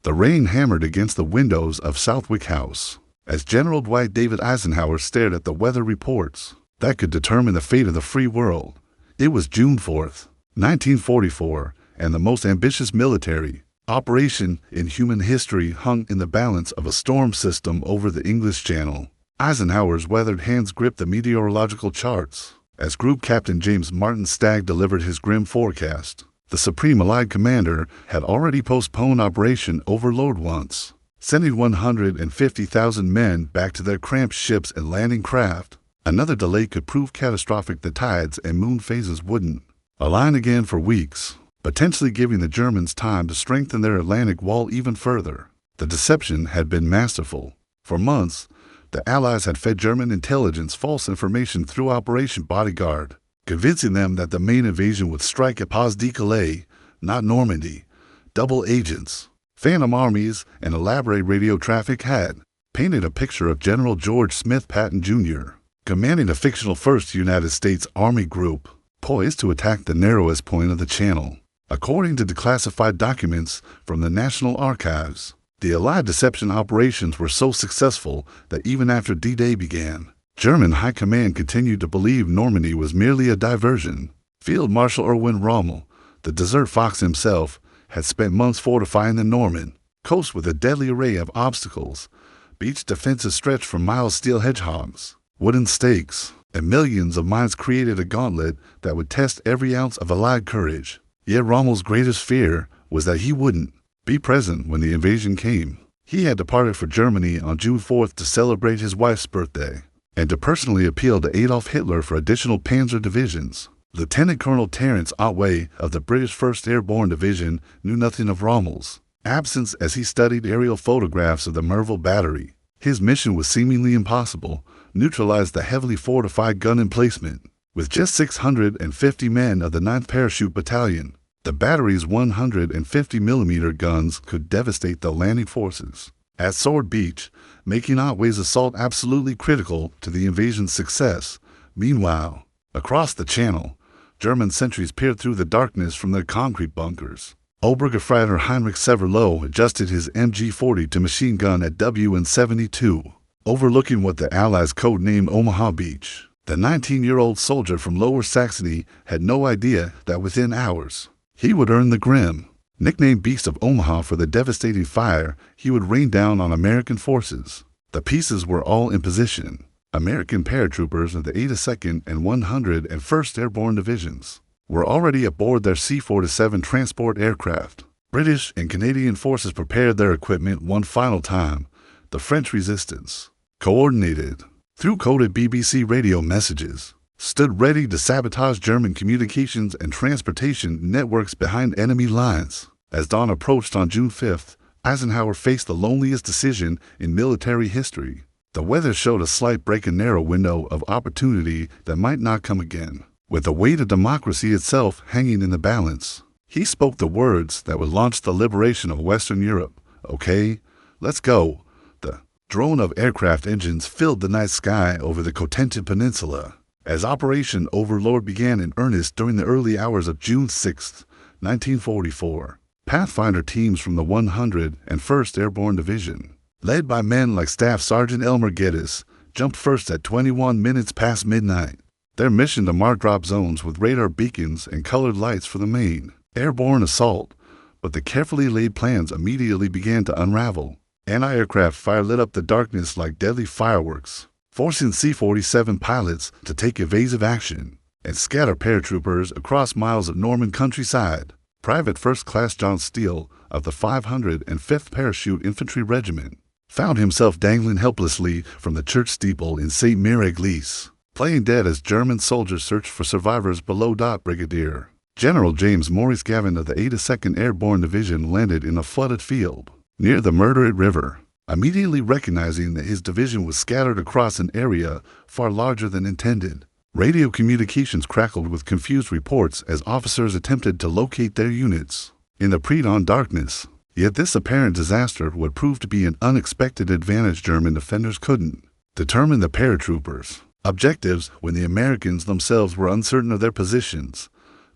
The rain hammered against the windows of Southwick House as General Dwight David Eisenhower stared at the weather reports that could determine the fate of the free world. It was June 4th, 1944, and the most ambitious military operation in human history hung in the balance of a storm system over the English Channel. Eisenhower's weathered hands gripped the meteorological charts as Group Captain James Martin Stagg delivered his grim forecast. The Supreme Allied commander had already postponed Operation Overlord once, sending 150,000 men back to their cramped ships and landing craft. Another delay could prove catastrophic. The tides and moon phases wouldn't align again for weeks, potentially giving the Germans time to strengthen their Atlantic wall even further. The deception had been masterful. For months, the Allies had fed German intelligence false information through Operation Bodyguard, convincing them that the main invasion would strike at Pas-de-Calais, not Normandy. Double agents, phantom armies, and elaborate radio traffic had painted a picture of General George Smith Patton, Jr., commanding a fictional 1st United States Army Group, poised to attack the narrowest point of the Channel. According to declassified documents from the National Archives, the Allied deception operations were so successful that even after D-Day began, German high command continued to believe Normandy was merely a diversion. Field Marshal Erwin Rommel, the desert fox himself, had spent months fortifying the Norman coast with a deadly array of obstacles. Beach defenses stretched for miles, steel hedgehogs, wooden stakes, and millions of mines created a gauntlet that would test every ounce of Allied courage. Yet Rommel's greatest fear was that he wouldn't be present when the invasion came. He had departed for Germany on June 4th to celebrate his wife's birthday and to personally appeal to Adolf Hitler for additional panzer divisions. Lieutenant Colonel Terence Otway of the British 1st Airborne Division knew nothing of Rommel's absence as he studied aerial photographs of the Merville Battery. His mission was seemingly impossible: neutralize the heavily fortified gun emplacement. With just 650 men of the 9th Parachute Battalion, the battery's 150mm guns could devastate the landing forces at Sword Beach, making Otway's assault absolutely critical to the invasion's success. Meanwhile, across the Channel, German sentries peered through the darkness from their concrete bunkers. Obergefreiter Heinrich Severloh adjusted his MG-40 to machine gun at WN-72, overlooking what the Allies codenamed Omaha Beach. The 19-year-old soldier from Lower Saxony had no idea that within hours, he would earn the grim nickname Beast of Omaha for the devastating fire he would rain down on American forces. The pieces were all in position. American paratroopers of the 82nd and 101st Airborne Divisions were already aboard their C-47 transport aircraft. British and Canadian forces prepared their equipment one final time. The French resistance, coordinated through coded BBC radio messages, stood ready to sabotage German communications and transportation networks behind enemy lines. As dawn approached on June 5th, Eisenhower faced the loneliest decision in military history. The weather showed a slight break, a narrow window of opportunity that might not come again. With the weight of democracy itself hanging in the balance, he spoke the words that would launch the liberation of Western Europe. "Okay, let's go." The drone of aircraft engines filled the night sky over the Cotentin Peninsula as Operation Overlord began in earnest during the early hours of June 6, 1944. Pathfinder teams from the 101st Airborne Division, led by men like Staff Sergeant Elmer Geddes, jumped first at 21 minutes past midnight. Their mission to mark drop zones with radar beacons and colored lights for the main airborne assault. But the carefully laid plans immediately began to unravel. Anti-aircraft fire lit up the darkness like deadly fireworks, forcing C-47 pilots to take evasive action and scatter paratroopers across miles of Norman countryside. Private First Class John Steele of the 505th Parachute Infantry Regiment found himself dangling helplessly from the church steeple in St. Mère-Église, playing dead as German soldiers searched for survivors below. Brigadier General James Maurice Gavin of the 82nd Airborne Division landed in a flooded field near the Murderate River, immediately recognizing that his division was scattered across an area far larger than intended. Radio communications crackled with confused reports as officers attempted to locate their units in the pre-dawn darkness. Yet this apparent disaster would prove to be an unexpected advantage. German defenders couldn't determine the paratroopers' objectives when the Americans themselves were uncertain of their positions.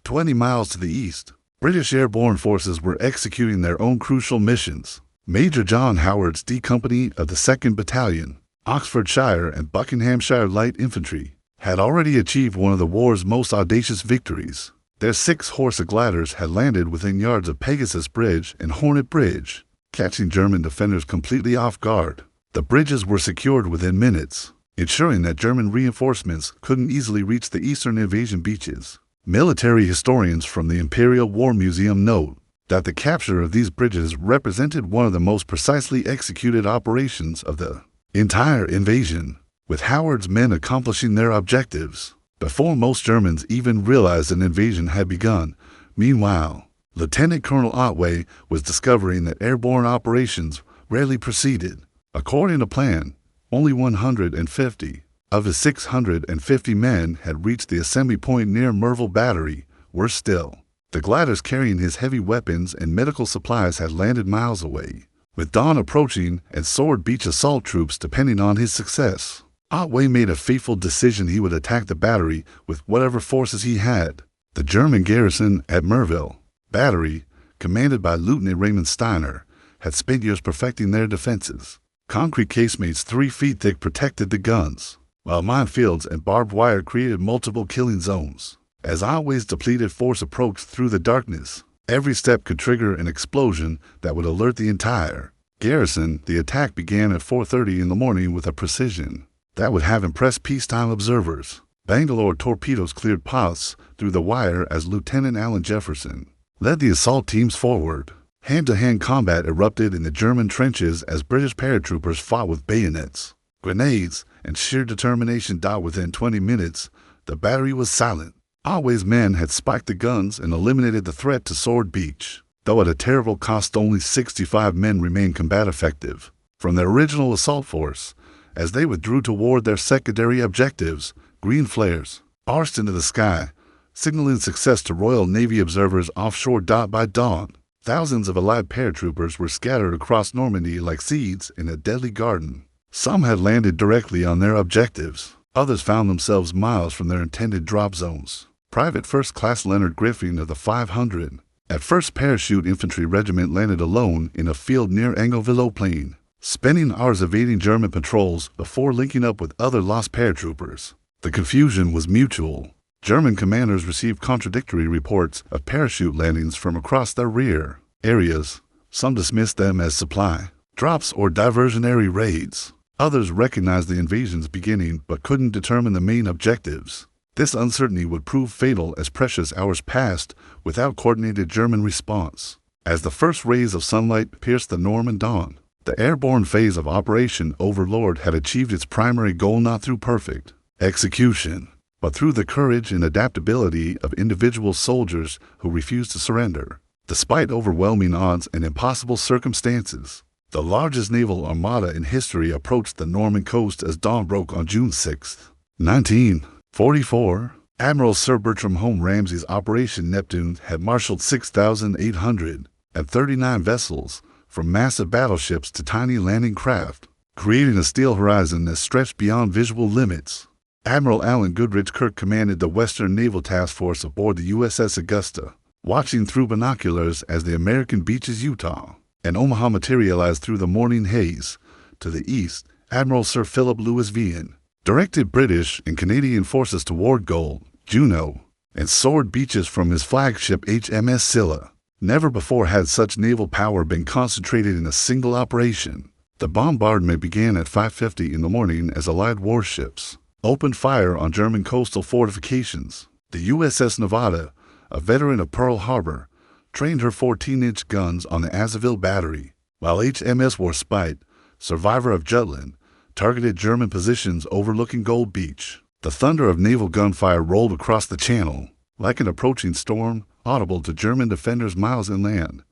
20 miles to the east, British airborne forces were executing their own crucial missions. Major John Howard's D Company of the 2nd Battalion, Oxfordshire and Buckinghamshire Light Infantry, had already achieved one of the war's most audacious victories. Their 6-horse gliders had landed within yards of Pegasus Bridge and Hornet Bridge, catching German defenders completely off guard. The bridges were secured within minutes, ensuring that German reinforcements couldn't easily reach the eastern invasion beaches. Military historians from the Imperial War Museum note that the capture of these bridges represented one of the most precisely executed operations of the entire invasion, with Howard's men accomplishing their objectives before most Germans even realized an invasion had begun. Meanwhile, Lieutenant Colonel Otway was discovering that airborne operations rarely proceeded according to plan. Only 150 of his 650 men had reached the assembly point near Merville Battery. Worse still, the gliders carrying his heavy weapons and medical supplies had landed miles away, with dawn approaching and Sword Beach assault troops depending on his success. Otway made a fateful decision: he would attack the battery with whatever forces he had. The German garrison at Merville Battery, commanded by Lieutenant Raymond Steiner, had spent years perfecting their defenses. Concrete casemates 3 feet thick protected the guns, while minefields and barbed wire created multiple killing zones. As Otway's depleted force approached through the darkness, every step could trigger an explosion that would alert the entire garrison. The attack began at 4:30 in the morning with a precision that would have impressed peacetime observers. Bangalore torpedoes cleared paths through the wire as Lieutenant Alan Jefferson led the assault teams forward. Hand-to-hand combat erupted in the German trenches as British paratroopers fought with bayonets, grenades, and sheer determination. Within 20 minutes, the battery was silent. Otway's men had spiked the guns and eliminated the threat to Sword Beach, though at a terrible cost. Only 65 men remained combat effective from their original assault force. As they withdrew toward their secondary objectives, green flares arced into the sky, signaling success to Royal Navy observers offshore. By dawn, thousands of Allied paratroopers were scattered across Normandy like seeds in a deadly garden. Some had landed directly on their objectives. Others found themselves miles from their intended drop zones. Private First Class Leonard Griffin of the 500 at 1st Parachute Infantry Regiment landed alone in a field near Angoville Plain, spending hours evading German patrols before linking up with other lost paratroopers. The confusion was mutual. German commanders received contradictory reports of parachute landings from across their rear areas. Some dismissed them as supply drops or diversionary raids. Others recognized the invasion's beginning but couldn't determine the main objectives. This uncertainty would prove fatal as precious hours passed without coordinated German response. As the first rays of sunlight pierced the Norman dawn, the airborne phase of Operation Overlord had achieved its primary goal, not through perfect execution, but through the courage and adaptability of individual soldiers who refused to surrender. Despite overwhelming odds and impossible circumstances, the largest naval armada in history approached the Norman coast as dawn broke on June 6, 1944. Admiral Sir Bertram Home Ramsay's Operation Neptune had marshaled 6,839 vessels, from massive battleships to tiny landing craft, creating a steel horizon that stretched beyond visual limits. Admiral Alan Goodrich Kirk commanded the Western Naval Task Force aboard the USS Augusta, watching through binoculars as the American beaches Utah and Omaha materialized through the morning haze. To the east, Admiral Sir Philip Lewis Vian directed British and Canadian forces toward Gold, Juno, and Sword Beaches from his flagship HMS Scylla. Never before had such naval power been concentrated in a single operation. The bombardment began at 5:50 in the morning as Allied warships opened fire on German coastal fortifications. The USS Nevada, a veteran of Pearl Harbor, trained her 14-inch guns on the Azoville Battery, while HMS Warspite, survivor of Jutland, targeted German positions overlooking Gold Beach. The thunder of naval gunfire rolled across the channel, like an approaching storm, audible to German defenders miles inland.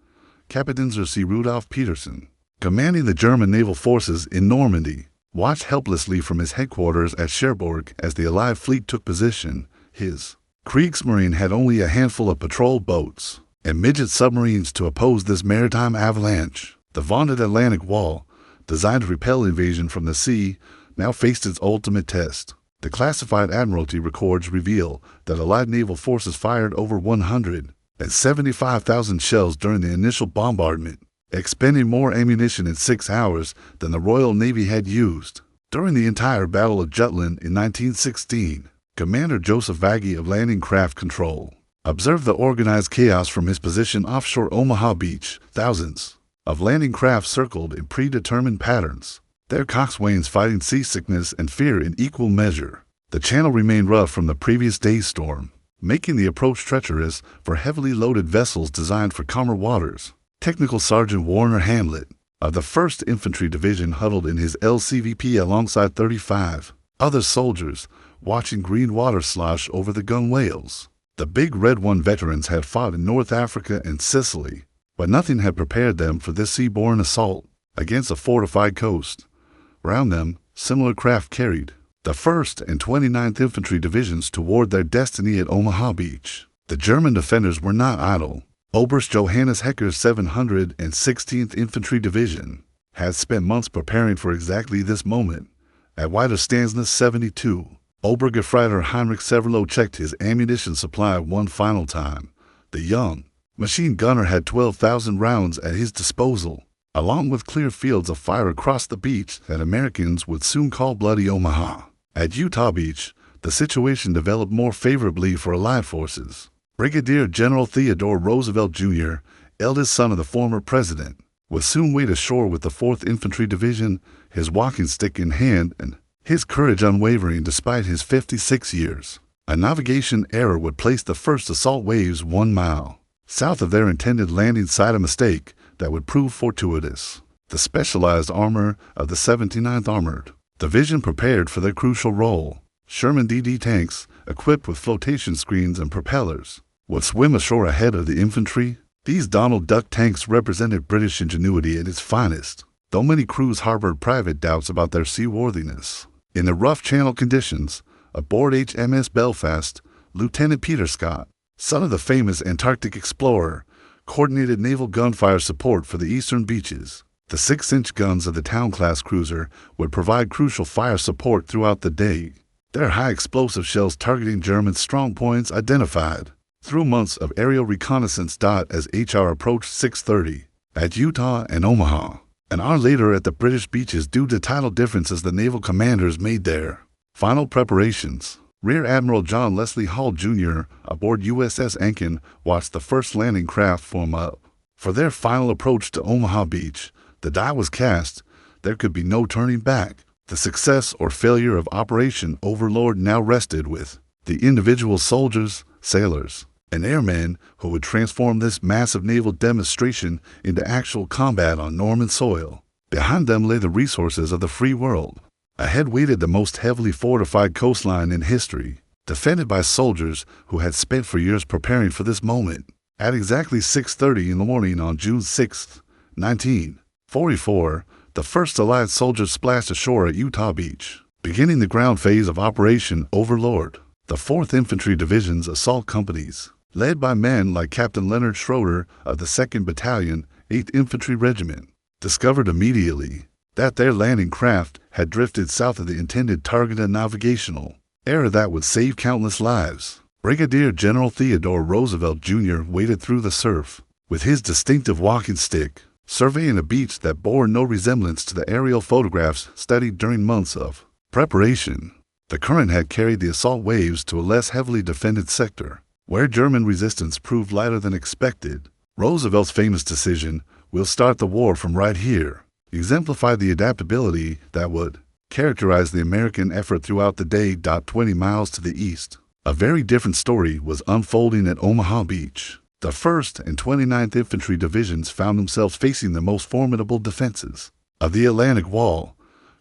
Kapitänser Rudolf Petersen, commanding the German naval forces in Normandy, watched helplessly from his headquarters at Cherbourg as the Allied fleet took position. His Kriegsmarine had only a handful of patrol boats and midget submarines to oppose this maritime avalanche. The vaunted Atlantic Wall, designed to repel invasion from the sea, now faced its ultimate test. The classified Admiralty records reveal that Allied naval forces fired over 175,000 shells during the initial bombardment. expending more ammunition in 6 hours than the Royal Navy had used. During the entire Battle of Jutland in 1916, Commander Joseph Vaggie of Landing Craft Control observed the organized chaos from his position offshore Omaha Beach. Thousands of landing craft circled in predetermined patterns, their coxswains fighting seasickness and fear in equal measure. The channel remained rough from the previous day's storm, making the approach treacherous for heavily loaded vessels designed for calmer waters. Technical Sergeant Warner Hamlet of the 1st Infantry Division huddled in his LCVP alongside 35 other soldiers, watching green water slosh over the gunwales. The Big Red One veterans had fought in North Africa and Sicily, but nothing had prepared them for this seaborne assault against a fortified coast. Round them, similar craft carried the 1st and 29th Infantry Divisions toward their destiny at Omaha Beach. The German defenders were not idle. Oberst Johannes Hecker's 716th Infantry Division had spent months preparing for exactly this moment. At Widerstandsness 72, Obergefreiter Heinrich Severloh checked his ammunition supply one final time. The young machine gunner had 12,000 rounds at his disposal, along with clear fields of fire across the beach that Americans would soon call Bloody Omaha. At Utah Beach, the situation developed more favorably for Allied forces. Brigadier General Theodore Roosevelt Jr., eldest son of the former president, would soon wade ashore with the 4th Infantry Division, his walking stick in hand and his courage unwavering despite his 56 years. A navigation error would place the first assault waves 1 mile south of their intended landing site, a mistake that would prove fortuitous. The specialized armor of the 79th Armored Division prepared for their crucial role. Sherman DD tanks, equipped with flotation screens and propellers, would swim ashore ahead of the infantry. These Donald Duck tanks represented British ingenuity at its finest, though many crews harbored private doubts about their seaworthiness. In the rough channel conditions, aboard HMS Belfast, Lieutenant Peter Scott, son of the famous Antarctic explorer, coordinated naval gunfire support for the eastern beaches. The 6-inch guns of the Town-class cruiser would provide crucial fire support throughout the day, their high-explosive shells targeting German strongpoints identified. Through months of aerial reconnaissance. As HR approached 6:30 at Utah and Omaha, an hour later at the British beaches due to tidal differences the naval commanders made their final preparations. Rear Admiral John Leslie Hall Jr. aboard USS Ankin watched the first landing craft form up. For their final approach to Omaha Beach, the die was cast. There could be no turning back. The success or failure of Operation Overlord now rested with the individual soldiers, sailors, and airmen who would transform this massive naval demonstration into actual combat on Norman soil. Behind them lay the resources of the free world. Ahead waited the most heavily fortified coastline in history, defended by soldiers who had spent for years preparing for this moment. At exactly 6:30 in the morning on June 6, 1944, the first Allied soldiers splashed ashore at Utah Beach, beginning the ground phase of Operation Overlord. The 4th Infantry Division's assault companies, led by men like Captain Leonard Schroeder of the 2nd Battalion, 8th Infantry Regiment, discovered immediately that their landing craft had drifted south of the intended target, a navigational error that would save countless lives. Brigadier General Theodore Roosevelt Jr. waded through the surf with his distinctive walking stick, surveying a beach that bore no resemblance to the aerial photographs studied during months of preparation. The current had carried the assault waves to a less heavily defended sector, where German resistance proved lighter than expected. Roosevelt's famous decision, "We'll start the war from right here," exemplified the adaptability that would characterize the American effort throughout the day. 20 miles to the east, a very different story was unfolding at Omaha Beach. The 1st and 29th Infantry Divisions found themselves facing the most formidable defenses of the Atlantic Wall.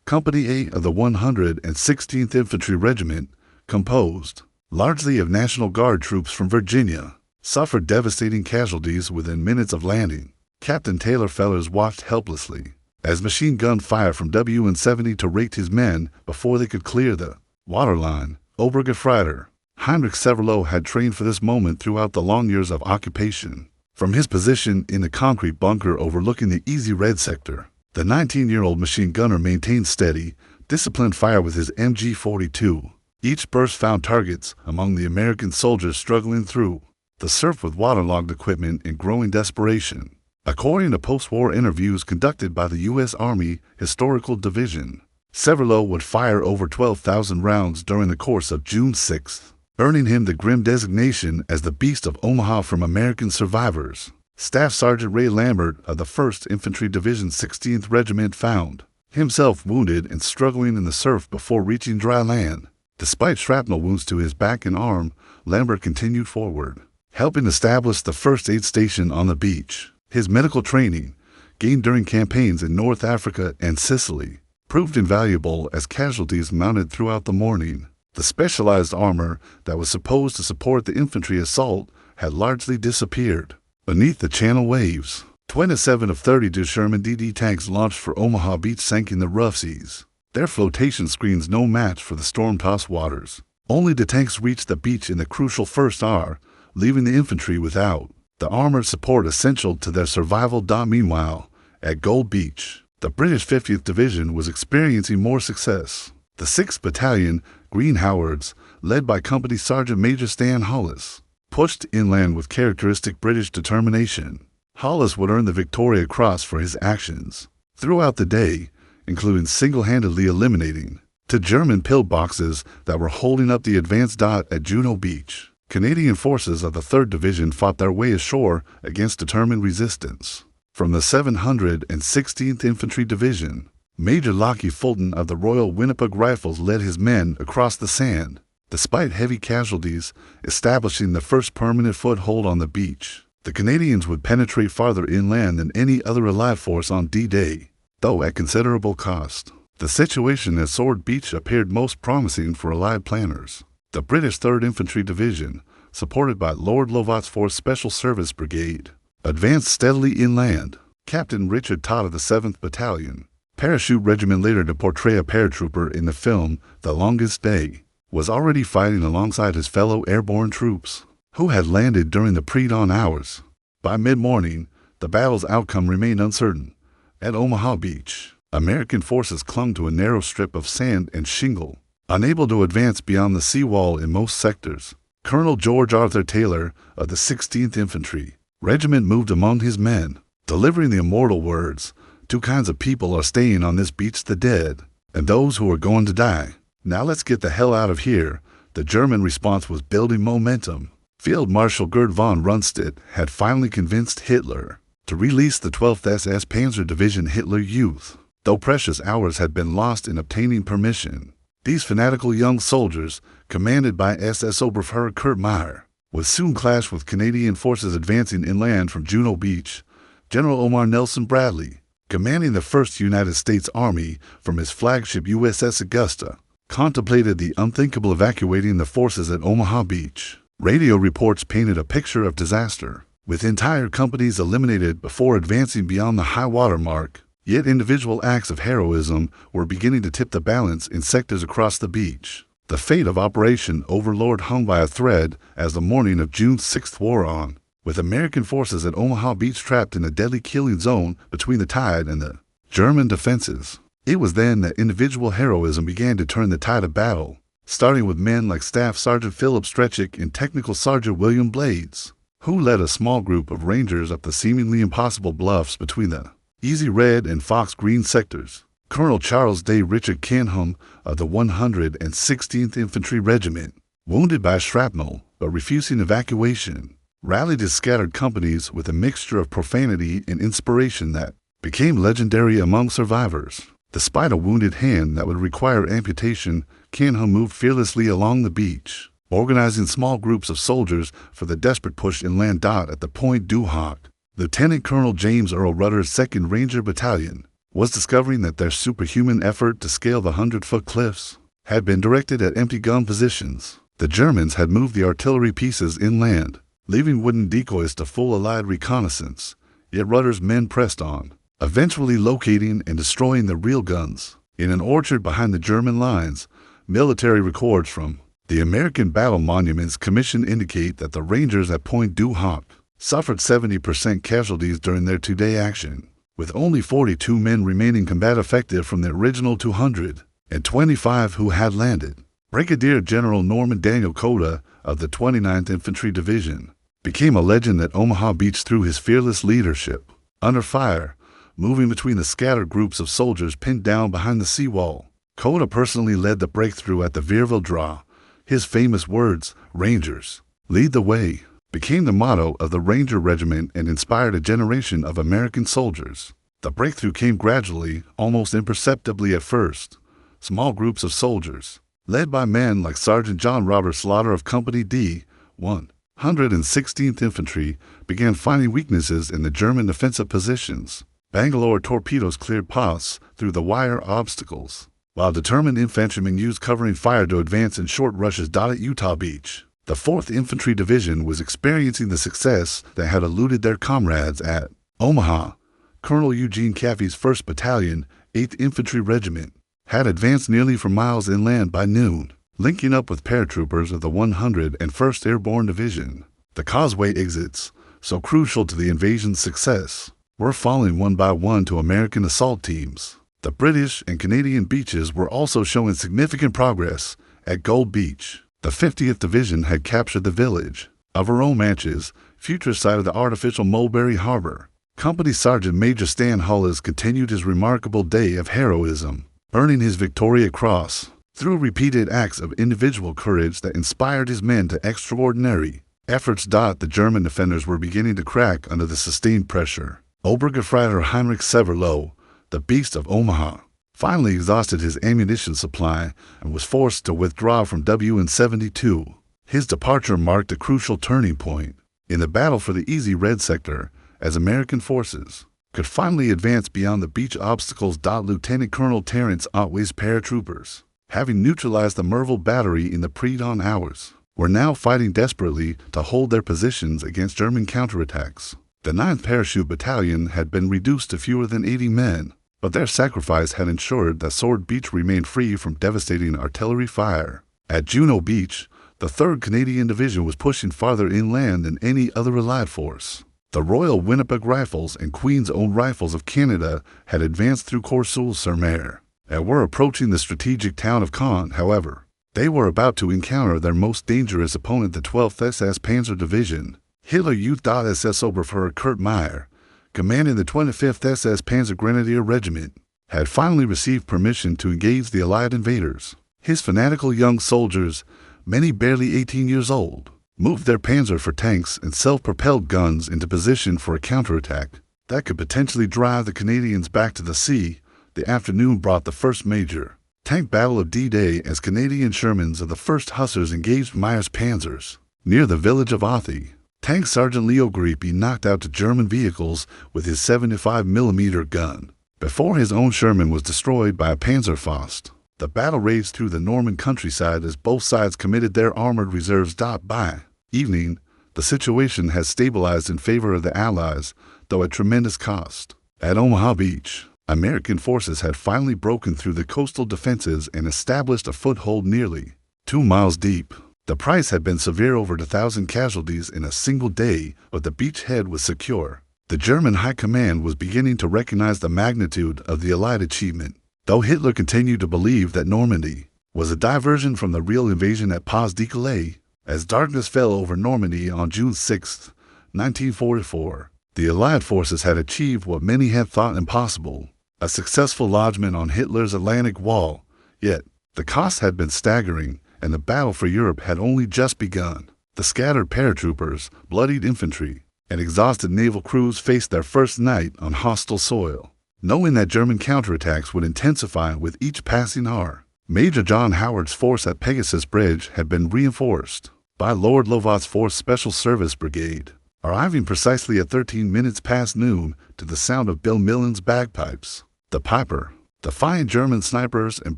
Company A of the 116th Infantry Regiment, composed largely of National Guard troops from Virginia, suffered devastating casualties within minutes of landing. Captain Taylor Fellers watched helplessly as machine gun fire from WN-70 raked his men before they could clear the waterline. Obergefreiter Heinrich Severloh had trained for this moment throughout the long years of occupation. From his position in the concrete bunker overlooking the Easy Red sector, the 19-year-old machine gunner maintained steady, disciplined fire with his MG-42. Each burst found targets among the American soldiers struggling through the surf with waterlogged equipment in growing desperation. According to post-war interviews conducted by the U.S. Army Historical Division, Severlo would fire over 12,000 rounds during the course of June 6th, earning him the grim designation as the Beast of Omaha from American survivors. Staff Sergeant Ray Lambert of the 1st Infantry Division 16th Regiment found himself wounded and struggling in the surf before reaching dry land. Despite shrapnel wounds to his back and arm, Lambert continued forward, helping establish the first aid station on the beach. His medical training, gained during campaigns in North Africa and Sicily, proved invaluable as casualties mounted throughout the morning. The specialized armor that was supposed to support the infantry assault had largely disappeared. Beneath the Channel waves, 27 of 32 Sherman DD tanks launched for Omaha Beach sank in the rough seas. Their flotation screens no match for the storm-tossed waters. Only the tanks reached the beach in the crucial first hour, leaving the infantry without the armored support essential to their survival. Meanwhile, at Gold Beach, the British 50th Division was experiencing more success. The 6th Battalion, Green Howards, led by Company Sergeant Major Stan Hollis, pushed inland with characteristic British determination. Hollis would earn the Victoria Cross for his actions throughout the day, including single-handedly eliminating two German pillboxes that were holding up the advance at Juno Beach. Canadian forces of the 3rd Division fought their way ashore against determined resistance. From the 716th Infantry Division, Major Lockie Fulton of the Royal Winnipeg Rifles led his men across the sand, despite heavy casualties, establishing the first permanent foothold on the beach. The Canadians would penetrate farther inland than any other Allied force on D-Day, though at considerable cost. The situation at Sword Beach appeared most promising for Allied planners. The British 3rd Infantry Division, supported by Lord Lovat's 4th Special Service Brigade, advanced steadily inland. Captain Richard Todd of the 7th Battalion, Parachute Regiment, later to portray a paratrooper in the film The Longest Day, was already fighting alongside his fellow airborne troops, who had landed during the pre-dawn hours. By mid-morning, the battle's outcome remained uncertain. At Omaha Beach, American forces clung to a narrow strip of sand and shingle, unable to advance beyond the seawall in most sectors. Colonel George Arthur Taylor of the 16th Infantry Regiment moved among his men, delivering the immortal words, "Two kinds of people are staying on this beach, the dead, and those who are going to die. Now let's get the hell out of here." The German response was building momentum. Field Marshal Gerd von Rundstedt had finally convinced Hitler to release the 12th SS Panzer Division Hitler Youth, though precious hours had been lost in obtaining permission. These fanatical young soldiers, commanded by SS Oberfuhrer Kurt Meyer, would soon clash with Canadian forces advancing inland from Juno Beach. General Omar Nelson Bradley, commanding the 1st United States Army from his flagship USS Augusta, contemplated the unthinkable, evacuating the forces at Omaha Beach. Radio reports painted a picture of disaster, with entire companies eliminated before advancing beyond the high water mark. Yet individual acts of heroism were beginning to tip the balance in sectors across the beach. The fate of Operation Overlord hung by a thread as the morning of June 6th wore on, with American forces at Omaha Beach trapped in a deadly killing zone between the tide and the German defenses. It was then that individual heroism began to turn the tide of battle, starting with men like Staff Sergeant Philip Stretchick and Technical Sergeant William Blades, who led a small group of Rangers up the seemingly impossible bluffs between the Easy Red and Fox Green sectors. Colonel Charles Day Richard Canham of the 116th Infantry Regiment, wounded by shrapnel but refusing evacuation, rallied his scattered companies with a mixture of profanity and inspiration that became legendary among survivors. Despite a wounded hand that would require amputation, Canham moved fearlessly along the beach, organizing small groups of soldiers for the desperate push inland. At the Point du Hoc, Lieutenant Colonel James Earl Rutter's 2nd Ranger Battalion was discovering that their superhuman effort to scale the 100-foot cliffs had been directed at empty gun positions. The Germans had moved the artillery pieces inland, leaving wooden decoys to full Allied reconnaissance, yet Rutter's men pressed on, eventually locating and destroying the real guns. In an orchard behind the German lines, military records from the American Battle Monuments Commission indicate that the Rangers at Point du Hoc suffered 70% casualties during their two-day action, with only 42 men remaining combat effective from the original 225 who had landed. Brigadier General Norman Daniel Cota of the 29th Infantry Division became a legend at Omaha Beach through his fearless leadership. under fire, moving between the scattered groups of soldiers pinned down behind the seawall. Coda personally led the breakthrough at the Vierville Draw. His famous words, "Rangers, lead the way," became the motto of the Ranger Regiment and inspired a generation of American soldiers. The breakthrough came gradually, almost imperceptibly at first. Small groups of soldiers, led by men like Sergeant John Robert Slaughter of Company D, 116th Infantry, began finding weaknesses in the German defensive positions. Bangalore torpedoes cleared paths through the wire obstacles, while determined infantrymen used covering fire to advance in short rushes at Utah Beach. The 4th Infantry Division was experiencing the success that had eluded their comrades at Omaha. Colonel Eugene Caffey's 1st Battalion, 8th Infantry Regiment, had advanced nearly for miles inland by noon, linking up with paratroopers of the 101st Airborne Division. The causeway exits, so crucial to the invasion's success, were falling one by one to American assault teams. The British and Canadian beaches were also showing significant progress. At Gold Beach, the 50th Division had captured the village of Aromanches, future site of the artificial Mulberry Harbor. Company Sergeant Major Stan Hollis continued his remarkable day of heroism, earning his Victoria Cross through repeated acts of individual courage that inspired his men to extraordinary efforts. The German defenders were beginning to crack under the sustained pressure. Obergefreiter Heinrich Severloh, the Beast of Omaha, finally exhausted his ammunition supply and was forced to withdraw from WN-72. His departure marked a crucial turning point in the battle for the Easy Red Sector, as American forces could finally advance beyond the beach obstacles. Lieutenant Colonel Terrence Otway's paratroopers, having neutralized the Merville Battery in the pre-dawn hours, were now fighting desperately to hold their positions against German counterattacks. The 9th Parachute Battalion had been reduced to fewer than 80 men, but their sacrifice had ensured that Sword Beach remained free from devastating artillery fire. At Juno Beach, the 3rd Canadian Division was pushing farther inland than any other Allied force. The Royal Winnipeg Rifles and Queen's Own Rifles of Canada had advanced through Courseulles-sur-Mer and were approaching the strategic town of Caen. However, they were about to encounter their most dangerous opponent, the 12th SS Panzer Division. Hitler Youth SS Oberfuhrer Kurt Meyer, commanding the 25th SS Panzer Grenadier Regiment, had finally received permission to engage the Allied invaders. His fanatical young soldiers, many barely 18 years old, moved their panzer for tanks and self-propelled guns into position for a counterattack that could potentially drive the Canadians back to the sea. The afternoon brought the first major tank battle of D-Day as Canadian Shermans of the 1st Hussars engaged Meyer's panzers. Near the village of Authie, Tank Sergeant Leo Griepe knocked out the German vehicles with his 75mm gun before his own Sherman was destroyed by a Panzerfaust. The battle raged through the Norman countryside as both sides committed their armored reserves. By evening, the situation had stabilized in favor of the Allies, though at tremendous cost. At Omaha Beach, American forces had finally broken through the coastal defenses and established a foothold nearly 2 miles deep. The price had been severe, over 1,000 casualties in a single day, but the beachhead was secure. The German high command was beginning to recognize the magnitude of the Allied achievement, though Hitler continued to believe that Normandy was a diversion from the real invasion at Pas-de-Calais. As darkness fell over Normandy on June 6, 1944, the Allied forces had achieved what many had thought impossible: a successful lodgment on Hitler's Atlantic Wall. Yet, the cost had been staggering, and the battle for Europe had only just begun. The scattered paratroopers, bloodied infantry, and exhausted naval crews faced their first night on hostile soil, knowing that German counterattacks would intensify with each passing hour. Major John Howard's force at Pegasus Bridge had been reinforced by Lord Lovat's 4th Special Service Brigade, arriving precisely at 13 minutes past noon to the sound of Bill Millen's bagpipes. The piper, defying German snipers and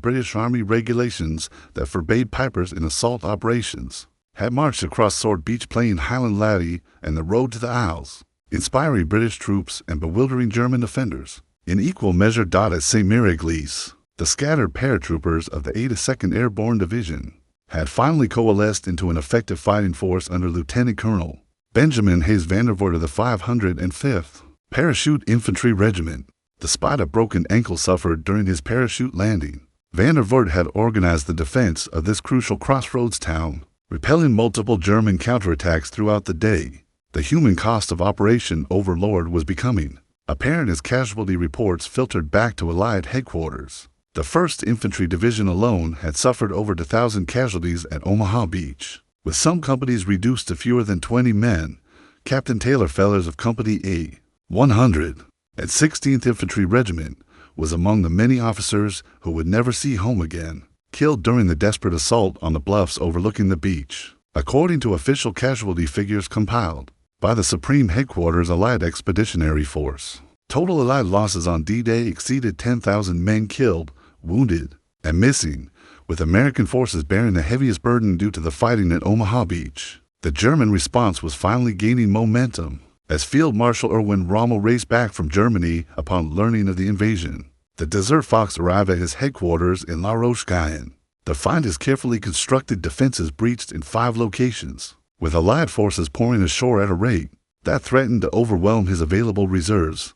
British Army regulations that forbade pipers in assault operations, had marched across Sword Beach playing Highland Laddie and the Road to the Isles, inspiring British troops and bewildering German defenders. In equal measure, at St. Mary-Église, the scattered paratroopers of the 82nd Airborne Division had finally coalesced into an effective fighting force under Lieutenant Colonel Benjamin Hayes Vandervoort of the 505th Parachute Infantry Regiment. Despite a broken ankle suffered during his parachute landing, Vandervoort had organized the defense of this crucial crossroads town, repelling multiple German counterattacks throughout the day. The human cost of Operation Overlord was becoming apparent as casualty reports filtered back to Allied headquarters. The 1st Infantry Division alone had suffered over 1,000 casualties at Omaha Beach, with some companies reduced to fewer than 20 men. Captain Taylor Fellers of Company A, 100, at 16th Infantry Regiment was among the many officers who would never see home again, killed during the desperate assault on the bluffs overlooking the beach. According to official casualty figures compiled by the Supreme Headquarters Allied Expeditionary Force, total Allied losses on D-Day exceeded 10,000 men killed, wounded, and missing, with American forces bearing the heaviest burden due to the fighting at Omaha Beach. The German response was finally gaining momentum as Field Marshal Erwin Rommel raced back from Germany upon learning of the invasion. The Desert Fox arrived at his headquarters in La Roche-Guyon to find his carefully constructed defenses breached in 5 locations, with Allied forces pouring ashore at a rate that threatened to overwhelm his available reserves.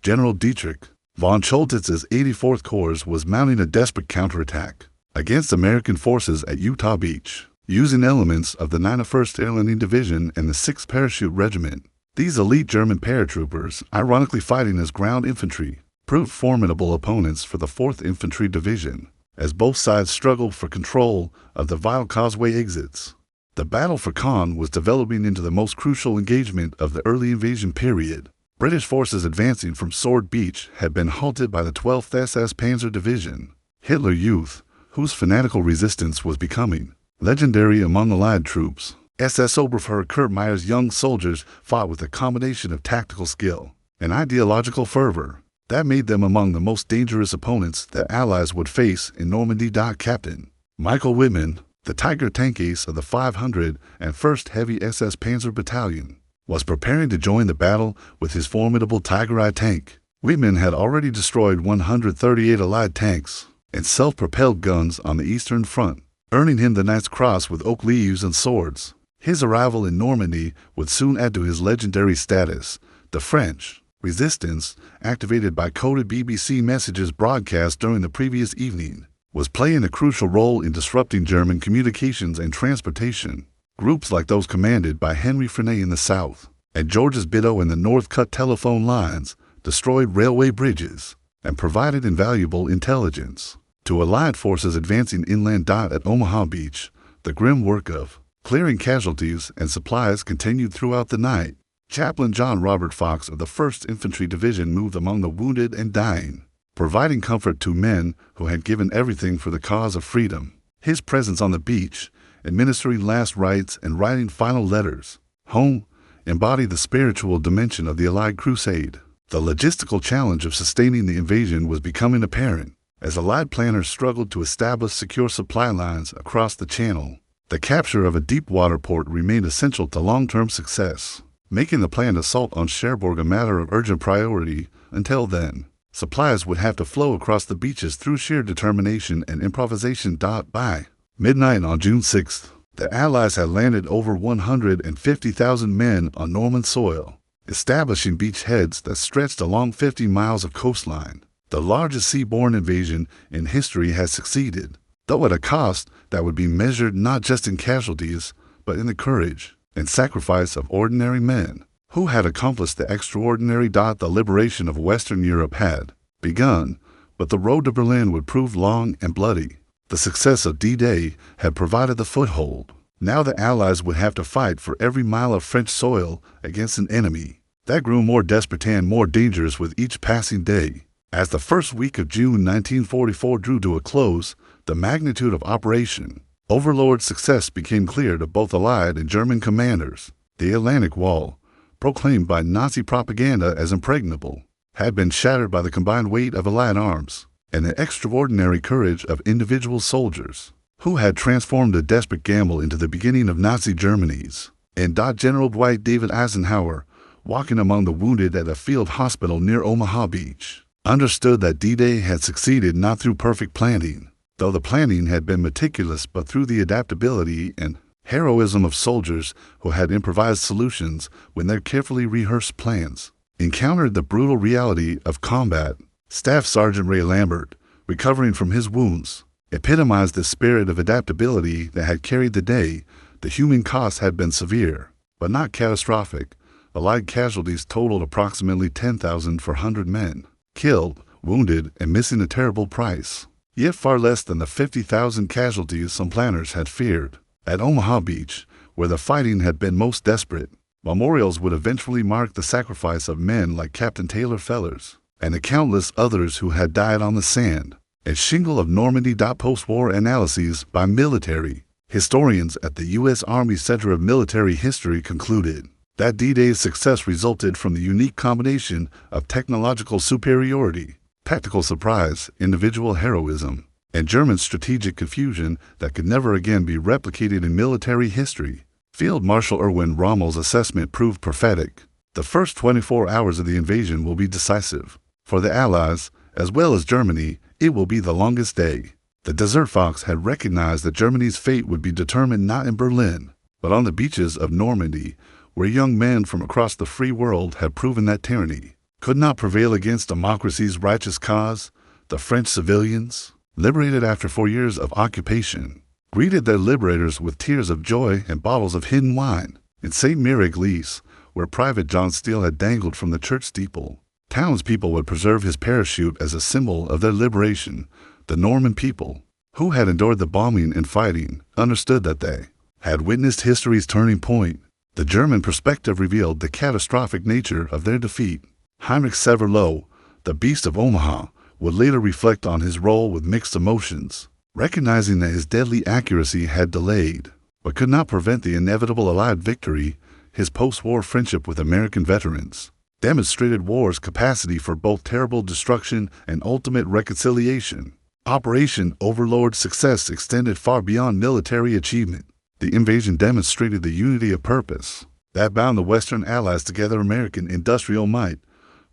General Dietrich von Choltitz's 84th Corps was mounting a desperate counterattack against American forces at Utah Beach, using elements of the 91st Airlanding Division and the 6th Parachute Regiment. These elite German paratroopers, ironically fighting as ground infantry, proved formidable opponents for the 4th Infantry Division, as both sides struggled for control of the vital causeway exits. The battle for Caen was developing into the most crucial engagement of the early invasion period. British forces advancing from Sword Beach had been halted by the 12th SS Panzer Division, Hitler Youth, whose fanatical resistance was becoming legendary among Allied troops. SS Oberfuhrer Kurt Meyer's young soldiers fought with a combination of tactical skill and ideological fervor that made them among the most dangerous opponents that Allies would face in Normandy. Captain Michael Whitman, the Tiger tank ace of the 501st Heavy SS Panzer Battalion, was preparing to join the battle with his formidable Tiger I tank. Whitman had already destroyed 138 Allied tanks and self-propelled guns on the Eastern Front, earning him the Knight's Cross with oak leaves and swords. His arrival in Normandy would soon add to his legendary status. The French resistance, activated by coded BBC messages broadcast during the previous evening, was playing a crucial role in disrupting German communications and transportation. Groups like those commanded by Henry Frenay in the south and Georges Bidault in the north cut telephone lines, destroyed railway bridges, and provided invaluable intelligence to Allied forces advancing inland. At Omaha Beach, the grim work of clearing casualties and supplies continued throughout the night. Chaplain John Robert Fox of the 1st Infantry Division moved among the wounded and dying, providing comfort to men who had given everything for the cause of freedom. His presence on the beach, administering last rites and writing final letters home, embodied the spiritual dimension of the Allied crusade. The logistical challenge of sustaining the invasion was becoming apparent as Allied planners struggled to establish secure supply lines across the Channel. The capture of a deep water port remained essential to long-term success, making the planned assault on Cherbourg a matter of urgent priority. Until then, supplies would have to flow across the beaches through sheer determination and improvisation. By midnight on June 6th, the Allies had landed over 150,000 men on Norman soil, establishing beachheads that stretched along 50 miles of coastline. The largest seaborne invasion in history had succeeded, though at a cost that would be measured not just in casualties, but in the courage and sacrifice of ordinary men who had accomplished the extraordinary. The liberation of Western Europe had begun, but the road to Berlin would prove long and bloody. The success of D-Day had provided the foothold. Now the Allies would have to fight for every mile of French soil against an enemy that grew more desperate and more dangerous with each passing day. As the first week of June 1944 drew to a close, the magnitude of Operation Overlord's success became clear to both Allied and German commanders. The Atlantic Wall, proclaimed by Nazi propaganda as impregnable, had been shattered by the combined weight of Allied arms and the extraordinary courage of individual soldiers who had transformed a desperate gamble into the beginning of Nazi Germany's. And General Dwight David Eisenhower, walking among the wounded at a field hospital near Omaha Beach, understood that D-Day had succeeded not through perfect planning, though the planning had been meticulous, but through the adaptability and heroism of soldiers who had improvised solutions when their carefully rehearsed plans encountered the brutal reality of combat. Staff Sergeant Ray Lambert, recovering from his wounds, epitomized the spirit of adaptability that had carried the day. The human cost had been severe, but not catastrophic. Allied casualties totaled approximately 10,400 men, killed, wounded, and missing a terrible price. Yet far less than the 50,000 casualties some planners had feared. At Omaha Beach, where the fighting had been most desperate, memorials would eventually mark the sacrifice of men like Captain Taylor Fellers and the countless others who had died on the sand. A shingle of Normandy. Post-war analyses by military historians at the U.S. Army Center of Military History concluded that D-Day's success resulted from the unique combination of technological superiority, tactical surprise, individual heroism, and German strategic confusion that could never again be replicated in military history. Field Marshal Erwin Rommel's assessment proved prophetic. The first 24 hours of the invasion will be decisive. For the Allies, as well as Germany, it will be the longest day. The Desert Fox had recognized that Germany's fate would be determined not in Berlin, but on the beaches of Normandy, where young men from across the free world had proven that tyranny could not prevail against democracy's righteous cause. The French civilians, liberated after 4 years of occupation, greeted their liberators with tears of joy and bottles of hidden wine. In St. Mère-Église, where Private John Steele had dangled from the church steeple, townspeople would preserve his parachute as a symbol of their liberation. The Norman people, who had endured the bombing and fighting, understood that they had witnessed history's turning point. The German perspective revealed the catastrophic nature of their defeat. Heinrich Severloh, the Beast of Omaha, would later reflect on his role with mixed emotions, recognizing that his deadly accuracy had delayed, but could not prevent the inevitable Allied victory. His post-war friendship with American veterans demonstrated war's capacity for both terrible destruction and ultimate reconciliation. Operation Overlord's success extended far beyond military achievement. The invasion demonstrated the unity of purpose that bound the Western Allies together: American industrial might,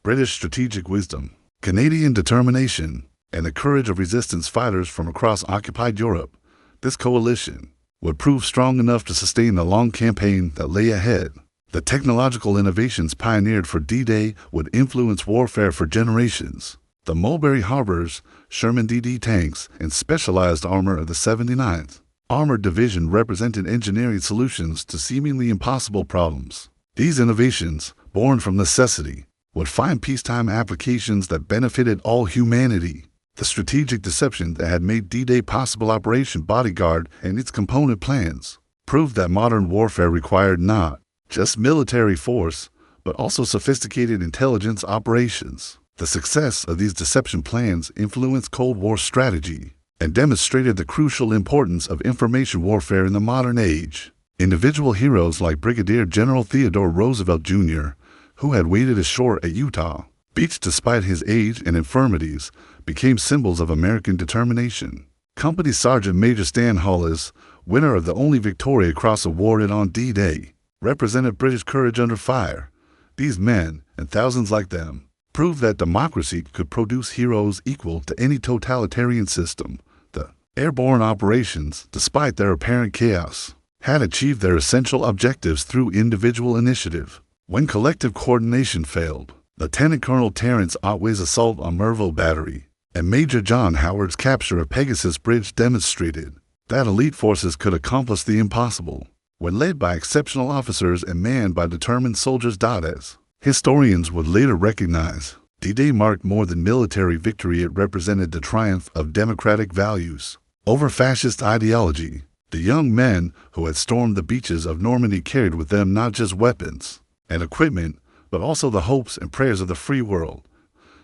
British strategic wisdom, Canadian determination, and the courage of resistance fighters from across occupied Europe. This coalition would prove strong enough to sustain the long campaign that lay ahead. The technological innovations pioneered for D-Day would influence warfare for generations. The Mulberry Harbors, Sherman DD tanks, and specialized armor of the 79th Armored Division represented engineering solutions to seemingly impossible problems. These innovations, born from necessity, would find peacetime applications that benefited all humanity. The strategic deception that had made D-Day possible, Operation Bodyguard and its component plans, proved that modern warfare required not just military force, but also sophisticated intelligence operations. The success of these deception plans influenced Cold War strategy and demonstrated the crucial importance of information warfare in the modern age. Individual heroes like Brigadier General Theodore Roosevelt Jr., who had waded ashore at Utah Beach despite his age and infirmities, became symbols of American determination. Company Sergeant Major Stan Hollis, winner of the only Victoria Cross awarded on D-Day, represented British courage under fire. These men, and thousands like them, proved that democracy could produce heroes equal to any totalitarian system. The airborne operations, despite their apparent chaos, had achieved their essential objectives through individual initiative. When collective coordination failed, Lieutenant Colonel Terrence Otway's assault on Merville Battery and Major John Howard's capture of Pegasus Bridge demonstrated that elite forces could accomplish the impossible when led by exceptional officers and manned by determined soldiers. As historians would later recognize, D-Day marked more than military victory. It represented the triumph of democratic values over fascist ideology. The young men who had stormed the beaches of Normandy carried with them not just weapons and equipment, but also the hopes and prayers of the free world.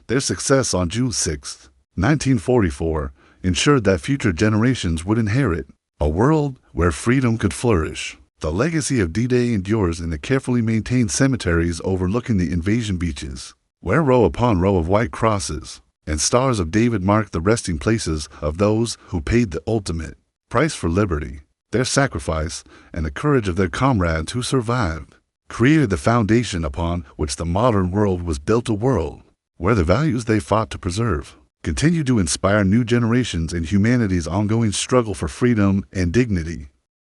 Their success on June 6, 1944, ensured that future generations would inherit a world where freedom could flourish. The legacy of D-Day endures in the carefully maintained cemeteries overlooking the invasion beaches, where row upon row of white crosses and stars of David mark the resting places of those who paid the ultimate price for liberty. Their sacrifice and the courage of their comrades who survived created the foundation upon which the modern world was built, a world where the values they fought to preserve continue to inspire new generations in humanity's ongoing struggle for freedom and dignity.